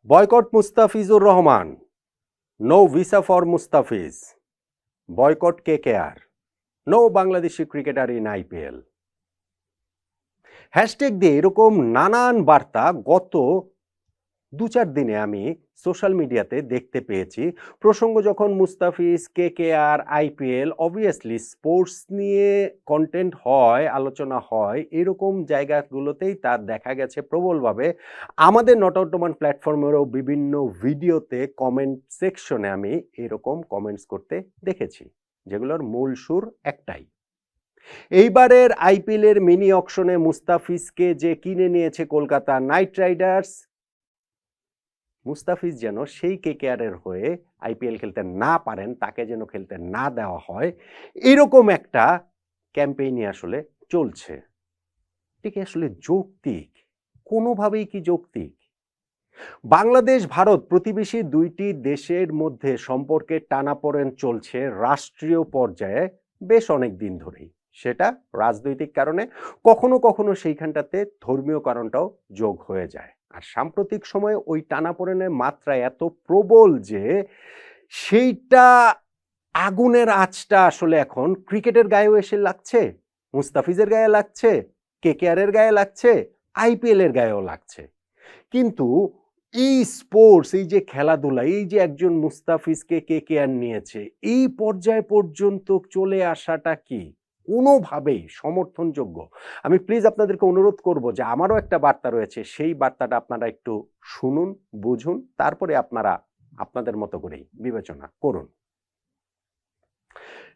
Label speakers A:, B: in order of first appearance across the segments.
A: Boycott Mustafizur Rahman. No visa for Mustafiz. Boycott KKR. No Bangladeshi cricketer in IPL. Hashtag দিয়ে এরকম নানান বার্তা গত ২-৪ দিনে আমি সোশ্যাল মিডিয়াতে দেখতে পেয়েছি। প্রসঙ্গ যখন Mustafiz, KKR, IPL, obviously sports নিয়ে কন্টেন্ট হয়, আলোচনা হয়, এরকম জায়গাগুলোতেই তার দেখা গেছে প্রবলভাবে। আমাদের নট আউট ওমান প্ল্যাটফর্মেরও বিভিন্ন ভিডিওতে কমেন্ট সেকশনে আমি এরকম কমেন্টস করতে দেখেছি, যেগুলোর মূল সুর একটাই। এইবারের আইপিএলের মিনি অকশনে মুস্তাফিজকে যে কিনে নিয়েছে কলকাতা নাইট রাইডার্স, মুস্তাফিজ যেন সেই কেকেআরের হয়ে আইপিএল খেলতে না পারেন, তাকে যেন খেলতে না দেওয়া হয়, এরকম একটা ক্যাম্পেইনই আসলে চলছে। ঠিক আসলে যৌক্তিক? কোনোভাবেই কি যৌক্তিক? বাংলাদেশ ভারত প্রতিবেশী দুইটি দেশের মধ্যে সম্পর্কের টানাপোড়েন চলছে রাষ্ট্রীয় পর্যায়ে বেশ অনেক দিন ধরেই। সেটা রাজনৈতিক কারণে, কখনো কখনো সেইখানটাতে ধর্মীয় কারণটাও যোগ হয়ে যায়। আর সাম্প্রতিক সময়ে ওই টানাপোড়েনের মাত্রা এত প্রবল যে সেইটা আগুনের আঁচটা আসলে এখন ক্রিকেটের গায়েও এসে লাগছে, মুস্তাফিজের গায়ে লাগছে, কেকেআরের গায়ে লাগছে, আইপিএল এর গায়েও লাগছে। কিন্তু এই স্পোর্টস, এই যে খেলাধুলা, এই যে একজন মুস্তাফিজকে কেকেআর নিয়েছে, এই পর্যায় পর্যন্ত চলে আসাটা কি কোনোভাবেই সমর্থনযোগ্য? আমি প্লিজ আপনাদেরকে অনুরোধ করব যে আমারও একটা বার্তা রয়েছে, সেই বার্তাটা আপনারা একটু শুনুন, বুঝুন, তারপরে আপনারা আপনাদের মতো করেই বিবেচনা করুন।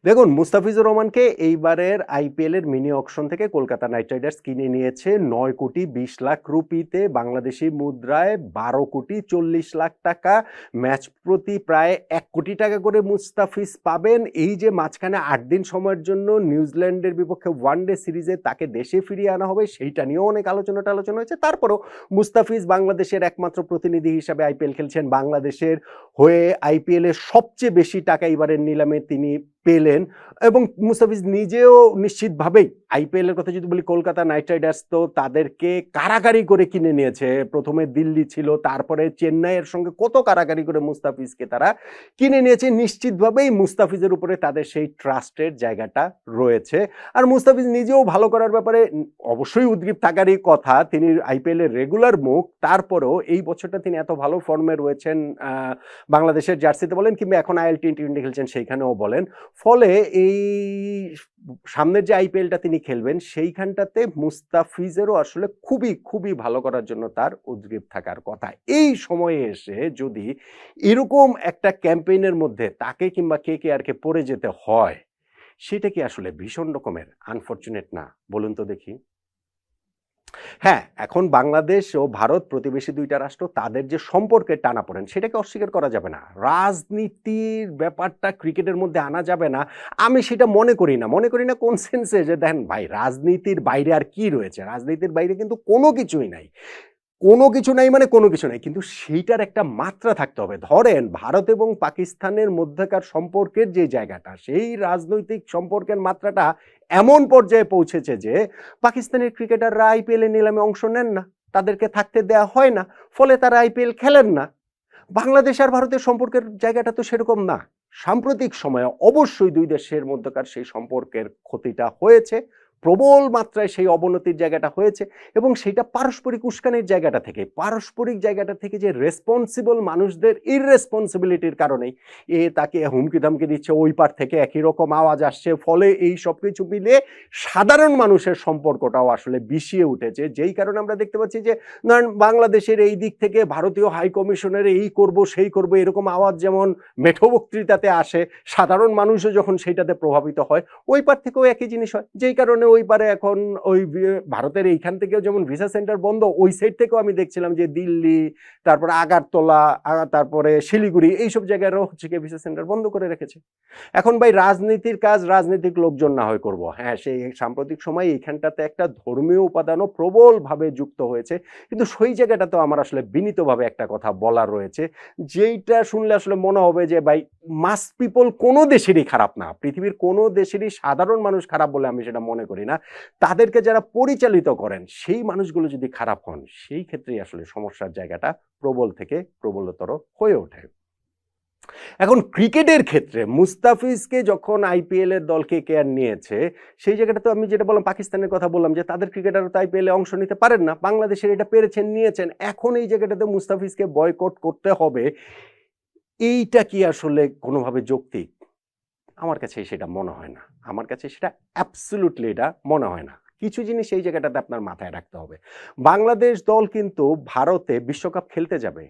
A: দেখুন, মুস্তাফিজুর রহমানকে এইবারের আইপিএল এর মিনি অকশন থেকে কলকাতা নাইট রাইডার্স কিনে নিয়েছে 9,20,00,000 রুপিতে, বাংলাদেশি মুদ্রায় 12,40,00,000 টাকা। ম্যাচ প্রতি প্রায় 1 কোটি টাকা করে মুস্তাফিজ পাবেন। এই যে মাঝখানে 8 দিন সময়ের জন্য নিউজিল্যান্ডের বিপক্ষে ওয়ানডে সিরিজে তাকে দেশে ফিরিয়ে আনা হবে, সেইটা নিয়েও অনেক আলোচনা হয়েছে। তারপরেও মুস্তাফিজ বাংলাদেশের একমাত্র প্রতিনিধি হিসাবে আইপিএল খেলছেন, বাংলাদেশের হয়ে আইপিএল এর সবচেয়ে বেশি টাকা এবারের নিলামে তিনি পেলেন। এবং মুস্তাফিজ নিজেও নিশ্চিতভাবেই, আইপিএল এর কথা যদি বলি, কলকাতা নাইট রাইডার্স তো তাদেরকে কারাকারি করে কিনে নিয়েছে। প্রথমে দিল্লি ছিল, তারপরে চেন্নাইয়ের সঙ্গে কত কারাকারি করে মুস্তাফিজকে তারা কিনে নিয়েছে। নিশ্চিতভাবেই মুস্তাফিজের উপরে তাদের সেই ট্রাস্টের জায়গাটা রয়েছে। আর মুস্তাফিজ নিজেও ভালো করার ব্যাপারে অবশ্যই উদ্গ্রীব থাকারই কথা, তিনি আইপিএল এর রেগুলার মুখ। তারপরেও এই বছরটা তিনি এত ভালো ফর্মে রয়েছেন, বাংলাদেশের জার্সিতে বলেন কিংবা এখন আইএল টি20 খেলছেন সেইখানেও বলেন। ফলে এই সামনের যে আইপিএলটা তিনি খেলবেন, সেইখানটাতে মুস্তাফিজেরও আসলে খুবই খুবই ভালো করার জন্য তার উদ্গ্রীব থাকার কথা। এই সময়ে এসে যদি এরকম একটা ক্যাম্পেইনের মধ্যে তাকে কিংবা কেকেআরকে পড়ে যেতে হয়, সেটা কি আসলে ভীষণ রকমের আনফরচুনেট না? বলুন তো দেখি। হ্যাঁ, এখন বাংলাদেশ ও ভারত প্রতিবেশী দুইটা রাষ্ট্র, তাদের যে সম্পর্কের টানাপোড়েন সেটাকে অস্বীকার করা যাবে না। রাজনীতির ব্যাপারটা ক্রিকেটের মধ্যে আনা যাবে না, আমি সেটা মনে করি না। কোন সেন্সে? যে দেখেন ভাই, রাজনীতির বাইরে আর কি রয়েছে? রাজনীতির বাইরে কিন্তু কোনো কিছুই নাই। কোনো কিছু নাই মানে কোনো কিছু নাই, কিন্তু সেইটার একটা মাত্রা থাকতে হবে। ধরেন ভারত এবং পাকিস্তানের মধ্যকার সম্পর্কের যে জায়গাটা, সেই রাজনৈতিক সম্পর্কের মাত্রাটা এমন পর্যায়ে পৌঁছেছে যে পাকিস্তানের ক্রিকেটাররা আইপিএল এর নিলামে অংশ নেন না, তাদেরকে থাকতে দেয়া হয় না, ফলে তারা আইপিএল খেলেন না। বাংলাদেশ আর ভারতের সম্পর্কের জায়গাটা তো সেরকম না। সাম্প্রতিক সময়ে অবশ্যই দুই দেশের মধ্যকার সেই সম্পর্কের ক্ষতিটা হয়েছে, প্রবল মাত্রায় সেই অবনতির জায়গাটা হয়েছে, এবং সেটা পারস্পরিক উস্কানির জায়গাটা থেকে যে রেসপন্সিবল মানুষদের ইররেসপন্সিবিলিটির কারণেই তাকে হুমকি ধামকি দিচ্ছে, ওই পার থেকে একই রকম আওয়াজ আসছে। ফলে এই সব কিছু মিলে সাধারণ মানুষের সম্পর্কটাও আসলে বিষিয়ে উঠেছে, যেই কারণে আমরা দেখতে পাচ্ছি যে ধরেন বাংলাদেশের এই দিক থেকে ভারতীয় হাই কমিশনের এই করব সেই করব এরকম আওয়াজ যেমন মেঠো বক্তৃতাতে আসে, সাধারণ মানুষও যখন সেইটাতে প্রভাবিত হয়, ওই পার থেকেও একই জিনিস হয়। যেই কারণে ওই পারে এখন ওই ভারতের এইখান থেকেও যেমন ভিসা সেন্টার বন্ধ, ওই সাইড থেকেও আমি দেখছিলাম যে দিল্লি, তারপরে আগারতলা, তারপরে শিলিগুড়ি, এইসব জায়গায়ও হচ্ছে কি ভিসা সেন্টার বন্ধ করে রেখেছে। এখন ভাই, রাজনীতির কাজ রাজনৈতিক লোকজন না হয় করবো। হ্যাঁ, সেই সাম্প্রতিক সময় এইখানটাতে একটা ধর্মীয় উপাদানও প্রবলভাবে যুক্ত হয়েছে, কিন্তু সেই জায়গাটাতেও আমার আসলে বিনীতভাবে একটা কথা বলার রয়েছে, যেইটা শুনলে আসলে মনে হবে যে ভাই মাস পিপল কোনো দেশেরই খারাপ না, পৃথিবীর কোনো দেশেরই সাধারণ মানুষ খারাপ বলে আমি সেটা মনে করি না। তাদেরকে যারা পরিচালিত করেন সেই মানুষগুলো যদি খারাপ হন, সেই ক্ষেত্রেই আসলে সমস্যার জায়গাটা প্রবল থেকে প্রবলতর হয়ে ওঠে। এখন ক্রিকেটের ক্ষেত্রে মুস্তাফিজকে যখন আইপিএল এর দল কেকেআর নিয়েছে, সেই জায়গাটা তো আমি যেটা বললাম, পাকিস্তানের কথা বললাম যে তাদের ক্রিকেটাররা তো আইপিএল এ অংশ নিতে পারেন না, বাংলাদেশের এটা পেরেছেন, নিয়েছেন। এখন এই জায়গাটাতে মুস্তাফিজকে বয়কট করতে হবে, এইটা কি আসলে কোনোভাবে যৌক্তিক? আমার কাছে সেটা মনে হয় না। আমার কাছে সেটা অ্যাবসোলিউটলি এটা মনে হয় না। কিছু জিনিস এই জায়গাটাতে আপনার মাথায় রাখতে হবে। বাংলাদেশ দল কিন্তু ভারতে বিশ্বকাপ খেলতে যাবে।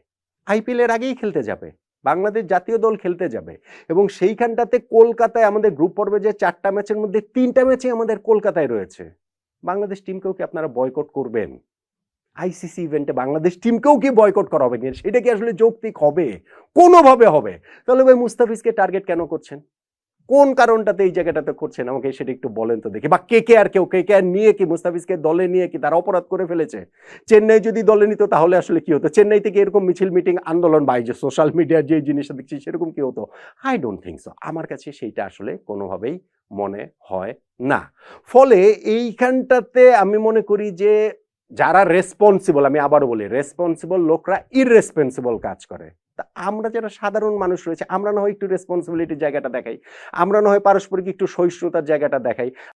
A: আইপিএল এর আগেই খেলতে যাবে। বাংলাদেশ জাতীয় দল খেলতে যাবে এবং সেইখানটাতে কলকাতায় আমাদের গ্রুপ পর্বে যে ৪ টা ম্যাচের মধ্যে ৩ টা ম্যাচই আমাদের কলকাতায় রয়েছে। বাংলাদেশ টিমকেও কি আপনারা বয়কট করবেন? আইসিসি ইভেন্টে বাংলাদেশ টিমকেও কি বয়কট করা হবে? সেটা কি আসলে যৌক্তিক হবে? কোনোভাবে হবে? তাহলে ভাই মুস্তাফিজকে টার্গেট কেন করছেন? কোন কারণটাতে এই জায়গাটাতে করছেন আমাকে সেটা একটু বলেন তো দেখি। বা কেকেআর নিয়ে কি মুস্তাফিজকে দলে নিয়ে কি তারা অপরাধ করে ফেলেছে? চেন্নাই যদি দলে নিত তাহলে আসলে কি হতো? চেন্নাই থেকে এরকম মিছিল মিটিং আন্দোলন বা এই যে সোশ্যাল মিডিয়ার যে জিনিসটা দেখছি সেরকম কি হতো? I don't think so. আমার কাছে সেইটা আসলে কোনোভাবেই মনে হয় না। ফলে এইখানটাতে আমি মনে করি যে যারা রেসপন্সিবল, আমি আবারও বলি, রেসপন্সিবল লোকরা ইররেসপন্সিবল কাজ করে। তা আমরা যারা সাধারণ মানুষ রয়েছে আমরা না হয় একটু রেসপন্সিবিলিটির জায়গাটা দেখাই, আমরা না হয় পারস্পরিক একটু সহিষ্ণুতার জায়গাটা দেখাই।